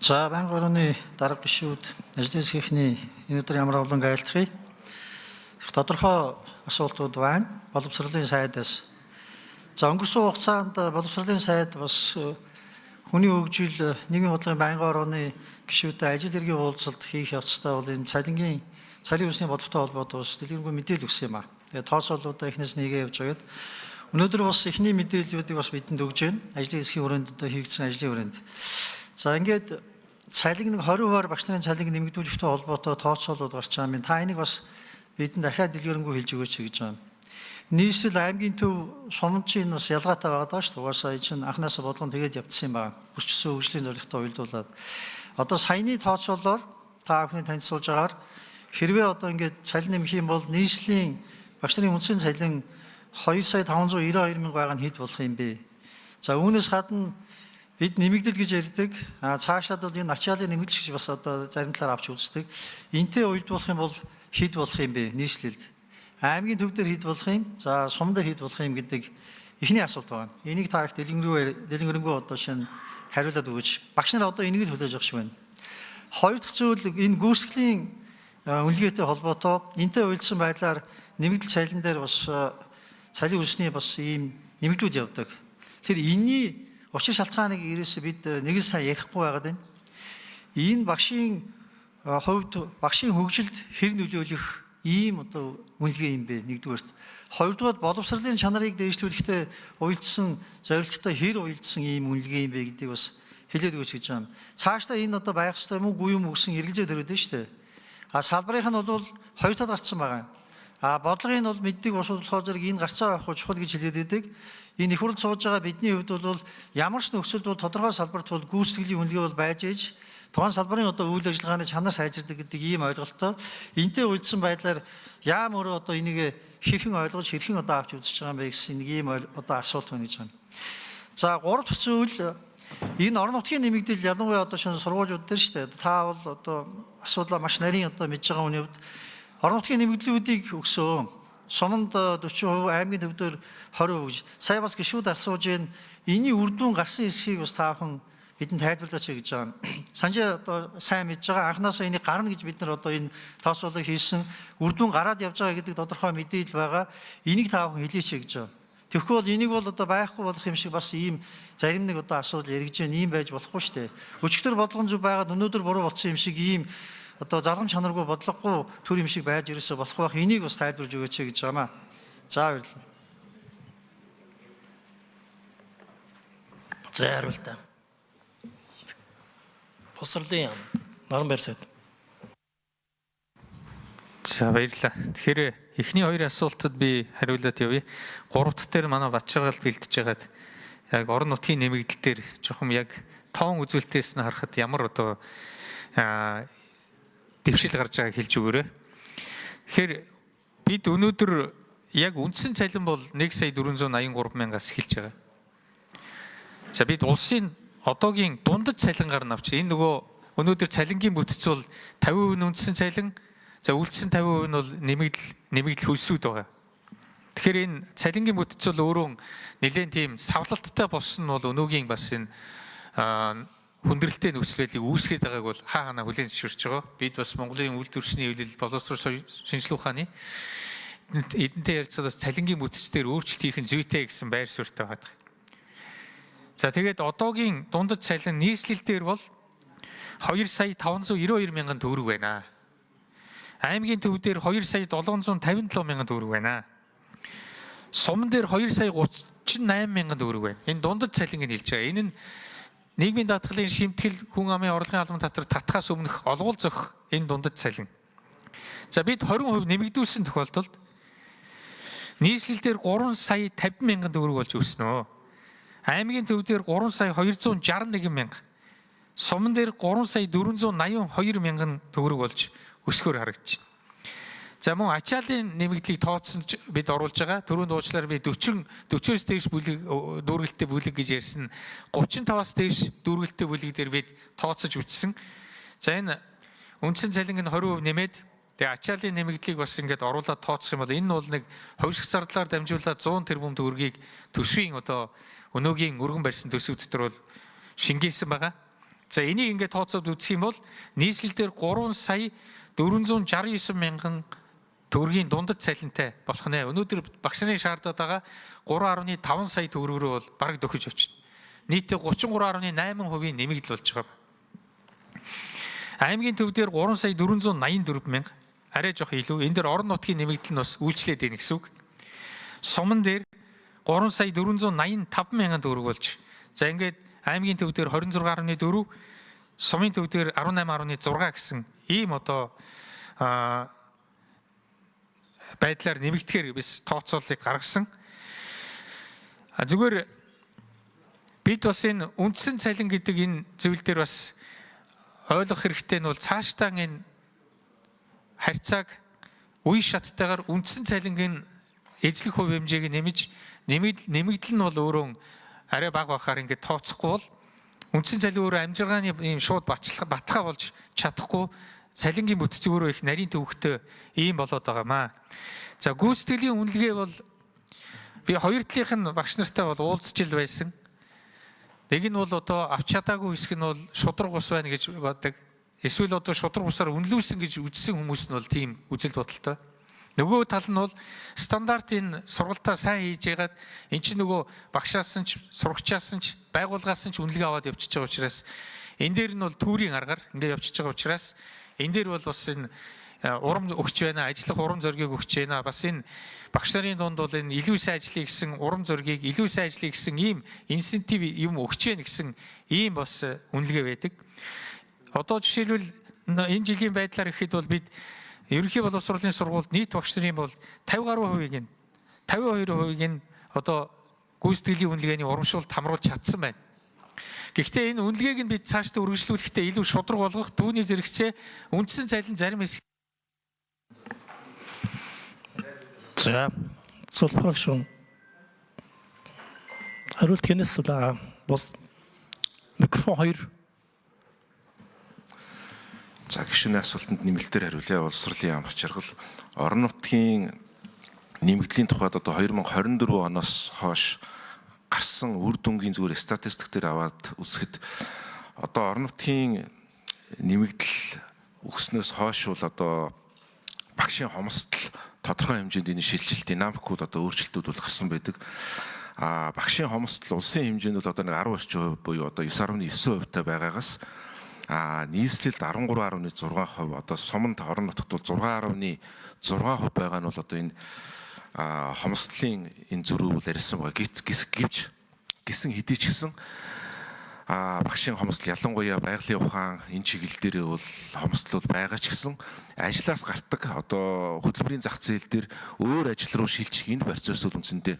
За байнгын орны дарга гишүүд ажлын хэсгийн энэ өдөр ямар олон айлтгий. Их тодорхой асуултууд байна. Боловсролын сайдаас. За өнгөрсөн хугацаанд боловсролын сайд бас хүний хөгжил нийгмийн бодлогын байнгын орны гишүүдтэй ажил хэргийн уулзалт хийх явцдаа бол энэ цалингийн усны бодлоготой холбоотой бас дэлгэрэнгүй мэдээлэл өгсөн юм аа. Тэгээд тооцоолуудаа эхнээс нэгээ явж байгаад өнөөдөр бас эхний мэдээллүүдийг бас бидэнд өгж байна. Ажлын хэсгийн хүрээнд одоо хийгдсэн ажлын хүрээнд. За ингээд цалин 20%-аар багш нарын цалинг нэмэгдүүлэхтэй холбоотой тооцоолууд гарч байгаа юм. Та энийг бас бидэнд дахиад дэлгэрэнгүй хэлж өгөөч гэж байна. Нийслэл аймгийн төв сумчийн бас ялгаатай байгаа шүү дээ. Угаасаа чинь анхнаасаа бодлого тэгээд явдсан юм байна. Бүрчсэн хөгжлийн зорилготой уялдуулаад. Одоо саяны тооцоолоор та бүхний танилцуулж байгаагаар хэрвээ одоо ингээд цалин нэмэх юм бол нийслэлийн багш нарын үндсэн цалин 2,592,000 байгаа нь хэд болох юм бэ? За үүнээс гадна бид нэмэгдэл гэж ярьдаг. Цаашаад бол энэ ачааллын нэмэгдэл гэж бас одоо зарим талаар авч үздэг. Энтэй уялдуулах юм бол хэд болох юм бэ нийслэлд? Аймгийн төв дээр хэд болох юм? За сум дээр хэд болох юм гэдэг эхний асуулт байна. Энийг та их дэлгэрэнгүй одоо шинэ хариулаад өгөөч. Багш нар одоо энийг л хүлээж авах шиг байна. Хоёр дахь зүйл энэ гүйцэтгэлийн үнэлгээтэй холбоотой энтэй уялдсан байдлаар нэмэгдэл цалин дээр бас цалин өсний бас ийм нэмэгдүүд явдаг. Тэр энэний учир шалтгааныг ерөөсөө бид нэг л сайн ярихгүй байгаад байна. Энэ багшийн хувьд багшийн хөгжилд хэр нөлөөлөх ийм одоо үнэлгээ юм бэ нэгдүгээрт. Хоёрдугаар боловсролын чанарыг дээшлүүлэхдээ уялдсан зорилготой хэр уялдсан ийм үнэлгээ юм бэ гэдгийг бас хэлээд өгөөч гэж байна. Цаашдаа энэ одоо байх ёстой юм уу үгүй юм гэсэн эргэлзээ төрөөд байна шүү дээ. Салбарынх нь бол хоёр тал гарсан байгаа. Бодлогын бол мэддэг болохоор зэрэг энэ гарцаа авах чухал гэж хэлээд байдаг. Энэ их хурд сууж байгаа бидний хувьд бол ямар ч нөхцөлд бол тодорхой салбарт бол гүйцэтгэлийн үнэлгээ бол байж ээж тухайн салбарын одоо үйл ажиллагааны чанар сайжирдаг гэдэг ийм ойлголттой. Энтэй уялдсан байдлаар яам өөрөө одоо энийг хэрхэн ойлгож хэрхэн одоо авч үзэж байгаа юм бэ гэсэн нэг ийм одоо асуулт байна гэж байна. За гурав дахь зүйл энэ орон нутгийн нэмэгдэл ялангуяа одоо шинэ сургуулиуд дээр шүү дээ. Та бол одоо асуудлаа маш нарийн одоо мэдж байгаа хүний хувьд орон нутгийн нэмэгдлүүдийг өгсөн. Суманд 40%, аймгийн төвдөр 20% гэж. Сая бас гишүүд асууж байна. Эний үр дүн гарсан хэсгийг бас та бүхэн бидэнд тайлбарлаач гэж байгаа. Санжаа одоо сайн мэдж байгаа. Анхнаасаа энийг гарна гэж бид нар одоо энэ тооцоолыг хийсэн. Үр дүн гараад явж байгаа гэдэг тодорхой мэдээлэл байгаа. Энийг та бүхэн хэлээч гэж байгаа. Тэгэхгүй бол энийг бол одоо байхгүй болох юм шиг бас ийм зарим нэг одоо асуудал яригдж байна. Ийм байж болохгүй шүү дээ. Өчигдөр бодлогон зүг байгаад өнөөдөр буруу болсон юм шиг ийм одоо залгам чанаргүй бодлогогүй төр юм шиг байж ирээсээ болох байх. Энийг бас тайлбарж өгөөч гэж байгаамаа. За баярлалаа. За хариултаа. Босрлын наран байр сайд. За баярлалаа. Тэгэхээр эхний хоёр асуултад би хариулаад явъя. Гурав дахь дээр манай Батчааргал бэлдэж байгаад яг орон нутгийн нэмэгдэл дээр жоохон яг тоон үзүүлэлтээс нь харахад ямар одоо дэвшил гарч байгааг хэлж өгөөрэй. Тэгэхээр бид өнөөдөр яг үндсэн цалин бол 1,483,000-аас эхэлж байгаа. За бид улсын одоогийн дундад цалингаар нь авч энэ нөгөө өнөөдөр цалингийн бүтц бол 50% үндсэн цалин, за үлдсэн 50% нь бол нэмэгдэл хөлсүүд байгаа. Тэгэхээр энэ цалингийн бүтц бол өөрөө нэлээд тийм савлалттай болсон нь бол өнөөгийн бас энэ хүндрэлтэй нөхцөл байдлыг үүсгэж байгааг бол хаана хүлээн зөвшөөрч байгаа. Бид бас Монголын үйлдвэрчний хөвлөл боловсрол шинжилгээ ухааны эдэнтэй ярилцаад бас цалингийн бүтцээр өөрчлөлт хийх нь зүйтэй гэсэн байр суурьтай байгаа. За тэгээд одоогийн дундад цалин нийслэл дээр бол 2,592,000 төгрөг байна. Аймгийн төв дээр 2,757,000 төгрөг байна. Сумн дээр 2,38,000 төгрөг байна. Энэ дундад цалинг нь хэлж байгаа. Энэ нь нийгмийн даатгалын шимтгэл хүн амын орлогын албан татвар татхаас өмнөх олгуул зөх энэ дундад цалин. За бид 20% нэмэгдүүлсэн тохиолдолд нийслэл дээр 3,50,000 төгрөг болж өснө. Аймгийн төв дээр 3,261,000, сумн дээр 3,482,000 төгрөг болж өсгөр харагдаж байна. За мөн ачааллын нэмэгдлийг тооцсон бид оруулж байгаа. Түрүүнд уучлаарай би 40-40-оос дээш дүүргэлттэй бүлэг гэж ярьсан. 35-аас дээш дүүргэлттэй бүлэг дээр бид тооцож үтсэн. За энэ үндсэн цалинг нь 20% нэмээд тэгээ ачааллын нэмэгдлийг бас ингээд оруулаад тооцох юм бол энэ бол нэг хувьсгал зардлаар дамжуулаад 100 тэрбум төгрөгийг төсвийн одоо өнөөгийн өргөн барьсан төсөв дотор бол шингээсэн байгаа. За энийг ингээд тооцоод үзэх юм бол нийслэлдэр 3 сая 469 мянган төгрөгийн дундад цалинтай болох нэ. Өнөөдөр багш нарын шаардаад байгаа 3.5 сая төгрөгөөр бол бараг дөхөж очно. Нийтдээ 33.8% нэмэгдэл болж байгаа. Аймгийн төв дээр 3 сая 484 мянга арай жоох илүү. Энэ дээр орон нутгийн нэмэгдэл нь бас үйлчлээд байна гэсэн үг. Суман дээр 3 сая 485 мянган төгрөг болж. За ингээд аймгийн төв дээр 26.4, сумын төв дээр 18.6 гэсэн ийм одоо байдлаар нэмэгдэхээр биш тооцооллыг гаргасан. Зүгээр бид бас энэ үндсэн цалин гэдэг энэ зүйл дээр бас ойлгох хэрэгтэй нь бол цаашдаа энэ харьцааг үе шаттайгаар үндсэн цалингийн эзлэх хувь хэмжээг нэмж нэмэгдэл нь бол өөрөө арай бага бахаар ингээд тооцохгүй бол үндсэн цалин өөрөө амжиргааны ийм шууд баталгаа болж чадахгүй цалингийн бүтц өөрөө их нарийн төвөгтэй ийм болоод байгаамаа. За гүйцэтгэлийн үнэлгээ бол би хоёр талынх нь багш нартай бол уулзч ил байсан. Нэг нь бол одоо авч чадаагүй хэсэг нь бол шудраг ус байна гэж боддог. Эсвэл одоо шудраг усаар үнэлүүлсэн гэж үзсэн хүмүүс нь бол тийм үзэл бодолтой. Нөгөө тал нь бол стандартын сургалтаа сайн хийж ягаад эн чинь нөгөө багшаасан ч сурагчаасан ч байгууллагаасан ч үнэлгээ аваад явчихж байгаа учраас энэ дээр нь бол түүрийн аргаар ингээд явчихж байгаа учраас энэ дээр бол бас энэ урам өгч байна, ажиллах урам зориг өгч байна. Бас энэ багш нарын дунд бол энэ илүү сайн ажиллая гэсэн урам зоригийг, илүү сайн ажиллая гэсэн ийм инсентив юм өгч байна гэсэн ийм бас үнэлгээ байдаг. Одоо жишээлбэл энэ жилийн байдлаар ихэд бол бид ерөнхий боловсролын сургуульд нийт багш нарын бол 50 гаруй хувийг нь 52% нь одоо гүйцэтгэлийн үнэлгээний урамшуулалт хамруулж чадсан байна. Гэхдээ энэ үнэлгээг нь бид цаашдаа үргэлжлүүлэхдээ илүү шудраг болгох түүний зэрэгцээ үндсэн цалин зарим хэсэг. За Цолпрагшун хариулт хэнэс бас микрофон 2. За гишүүний асуултанд нэмэлтээр хариулъя. Боловсролын яам хачиргал орон нутгийн нэмэгдлийн тухайд одоо 2024 оноос хойш гарсан үр дүнгийн зүгээр статистик дээр аваад үзэхэд одоо орон нутгийн нэмэгдэл өгснөөс хойш бол одоо багшийн хомсдол тодорхой хэмжээнд энэ шилжилт динамикууд одоо өөрчлөлтүүд бол гарсан байдаг. Багшийн хомсдол улсын хэмжээнд бол одоо 10 орчим % буюу одоо 9.9% та байгаагаас нийслэлд 13.6%, одоо суманд орон нутгад бол 6.6% байгаа нь бол одоо энэ хомсдлын энэ зөрүү бол ярьсан байгаа. Гисэн хэдий ч гэсэн багшийн хомсдол ялангуяа байгалийн ухаан энэ чиглэл дээр бол хомсдлууд байгаа ч гэсэн ажлаас гардаг одоо хөтөлбөрийн зах зээл дээр өөр ажил руу шилжих энэ процессыг үндсэндээ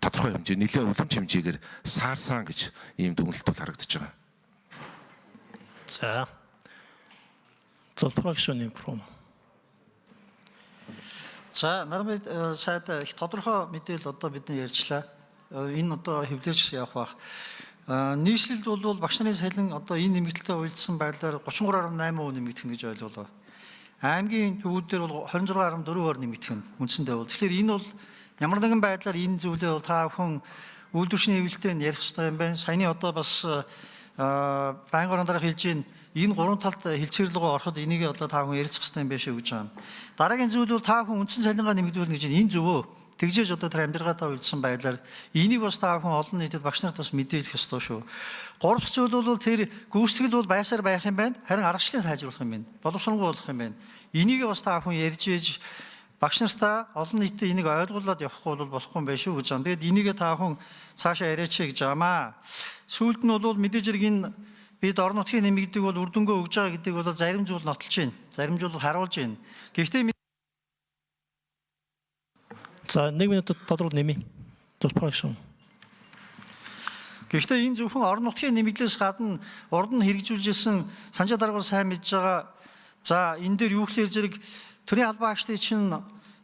тодорхой хэмжээ нэлээд үлэмж хэмжээгээр саарсан гэж ийм дүгнэлт бол харагдаж байгаа. За Цолпрагшун информ. За нармид сайд их тодорхой мэдээлэл одоо бидний ярьчлаа. Энэ одоо хэвлэрч явах бах. Нийслэлд бол багш нарын салин одоо энэ нэмэгдэлтэй уялдсан байдлаар 33.8% нэмэгдэх гэж ойлголоо. Аймгийн төвүүдээр бол 26.4% нэмэгдэх нь үндсэндээ бол. Тэгэхээр энэ бол ямар нэгэн байдлаар энэ зүйлээ бол та бүхэн үйлдвэрчний хэвлэлтэй ярих хэрэгтэй юм байна. Саяны одоо бас байнга орон дарга хэлж ийн энэ гурван талд хэлцэрлэгөө ороход энийг одоо та бүхэн ярилцах хэрэгтэй юм биш үү гэж байна. Дараагийн зүйл бол та бүхэн үндсэн цалингаа нэмэгдүүлнэ гэж энэ зөвөө. Тэгжээж одоо тэр амьдралгаатай уялдсан байдлаар энийг бас та бүхэн олон нийтэд багш нарт бас мэдээлэх ёстой шүү. Гурав дахь зүйл бол тэр гүйцэтгэл бол байсаар байх юм байна. Харин аргачлалын сайжруулах юм байна. Боловсронгүй болох юм байна. Энийг бас та бүхэн ярьж ээж багш нартаа олон нийтэд энийг ойлгуулад явахгүй бол болохгүй юм байна шүү гэж байна. Тэгэд энийг та бүхэн цаашаа яриач гэж байгаамаа. Сүүлд нь бол мэдээж хэрэг энэ бид орон нутгийн нэмэгдэг бол үр дүнгөө өгж байгаа гэдэг бол зарим зүйл нотолж байна. Зарим зүйл харуулж байна. Гэхдээ За 1 минут тодорхой нэмий. Цолпрагшун. Гэхдээ энэ зөвхөн орон нутгийн нэмэгдлээс гадна урд нь хэрэгжүүлжсэн санжаа даргуул сайн мэдж байгаа. За энэ дээр юу гэхээр зэрэг төрийн албан агчдын чинь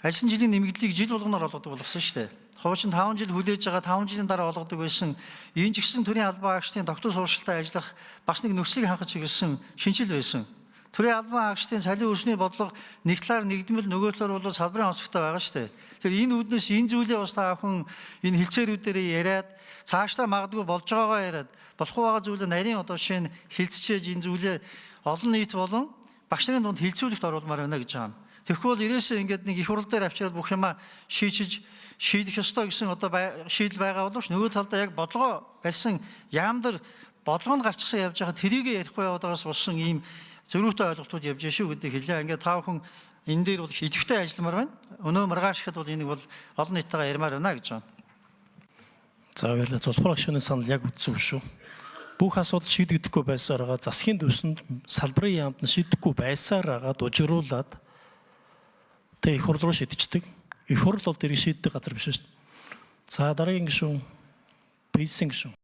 ажилласан жилийн нэмэгдлийг жил болгоноор олгодог болсон шүү дээ. Хуучин 5 жил хүлээж байгаа 5 жилийн дараа олгодог байсан. Энэ ч гэсэн төрийн албан агчдын доктор сургалтад ажиллах бас нэг нөхцөлийг хангах чиглэсэн шинжил байсан. Төрийн албан хаагчдын цалин өрсний бодлого нэг талаар нэгдмэл нөгөө талаар бол салбарын онцгойтой байгаа шүү дээ. Тэгэхээр энэ үүднээс энэ зүйлээ бас та бүхэн энэ хилцээрүүдээр яриад цаашдаа магадгүй болж байгаагаа яриад болохгүй байгаа зүйлээ нарийн одоо жишээ нь хилцчээж энэ зүйлээ олон нийт болон багш нарын дунд хилцүүлэгт оруулмаар байна гэж байгаа юм. Тэгэхгүй бол ирээсээ ингээд нэг их хурл дээр авчираад бүх юма шийдэх ёстой гэсэн одоо шийдэл байгаа боловч нөгөө талдаа яг бодлого барьсан яамдар бодлогонд гарчихсан явж байгаа тэрийг ярихгүй яваагаас болсон ийм зөрүүтэй ойлголтууд явж шүү гэдэг хэлээ. Ингээд та бүхэн энэ дээр бол идэвхтэй ажилламаар байна. Өнөө маргааш ихэд бол энийг бол олон нийтэйгээ ярмаар байна гэж байна. За баярлалаа. Зулбар агшны санал яг үтсэн шүү. Бүх асуудал шийдэгдэхгүй байсаар байгаа засгийн төвсөнд салбарын яамд нь шийдэхгүй байсаар байгаа дужруулад тэг их хурл руу шийдчихдэг. Их хурл бол дэрийг шийддэг газар биш шүү дээ. За дараагийн гишүүн Пейсэн гишүүн.